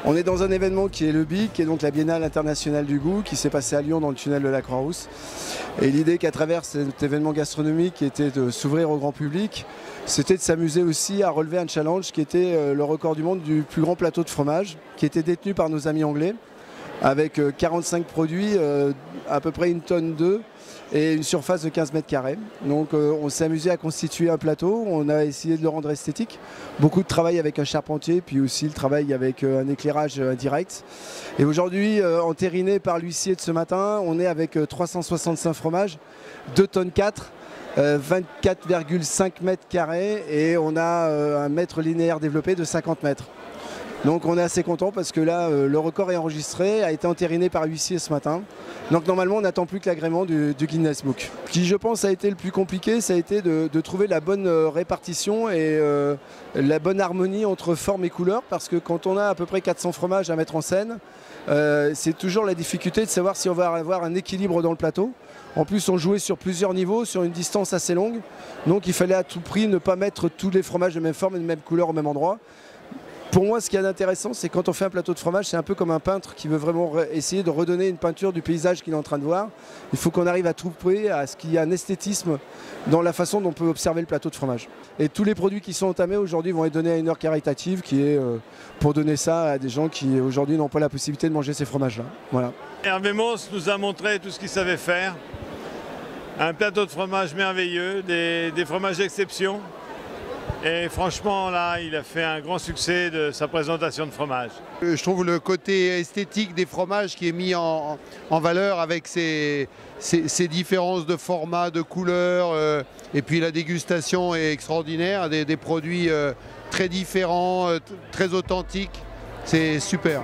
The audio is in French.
On est dans un événement qui est le BIC, qui est donc la Biennale internationale du goût, qui s'est passée à Lyon dans le tunnel de la Croix-Rousse. Et l'idée qu'à travers cet événement gastronomique qui était de s'ouvrir au grand public, c'était de s'amuser aussi à relever un challenge qui était le record du monde du plus grand plateau de fromage, qui était détenu par nos amis anglais, avec 45 produits, à peu près 1,2 tonne et une surface de 15 mètres carrés. Donc on s'est amusé à constituer un plateau, on a essayé de le rendre esthétique. Beaucoup de travail avec un charpentier, puis aussi le travail avec un éclairage indirect. Et aujourd'hui, entériné par l'huissier de ce matin, on est avec 365 fromages, 2,4 tonnes, 24,5 mètres carrés et on a un mètre linéaire développé de 50 mètres. Donc on est assez content parce que là, le record est enregistré, a été entériné par l'huissier ce matin. Donc normalement, on n'attend plus que l'agrément du Guinness Book. Ce qui, je pense, a été le plus compliqué, ça a été de trouver la bonne répartition et la bonne harmonie entre forme et couleur. Parce que quand on a à peu près 400 fromages à mettre en scène, c'est toujours la difficulté de savoir si on va avoir un équilibre dans le plateau. En plus, on jouait sur plusieurs niveaux, sur une distance assez longue. Donc il fallait à tout prix ne pas mettre tous les fromages de même forme et de même couleur au même endroit. Pour moi, ce qui est intéressant, c'est quand on fait un plateau de fromage, c'est un peu comme un peintre qui veut vraiment essayer de redonner une peinture du paysage qu'il est en train de voir. Il faut qu'on arrive à trouver à ce qu'il y ait un esthétisme dans la façon dont on peut observer le plateau de fromage. Et tous les produits qui sont entamés aujourd'hui vont être donnés à une heure caritative qui est pour donner ça à des gens qui aujourd'hui n'ont pas la possibilité de manger ces fromages-là. Voilà. Hervé Mons nous a montré tout ce qu'il savait faire. Un plateau de fromage merveilleux, des fromages d'exception. Et franchement, là, il a fait un grand succès de sa présentation de fromage. Je trouve le côté esthétique des fromages qui est mis en valeur avec ces différences de format, de couleurs. Et puis la dégustation est extraordinaire, des produits très différents, très authentiques. C'est super.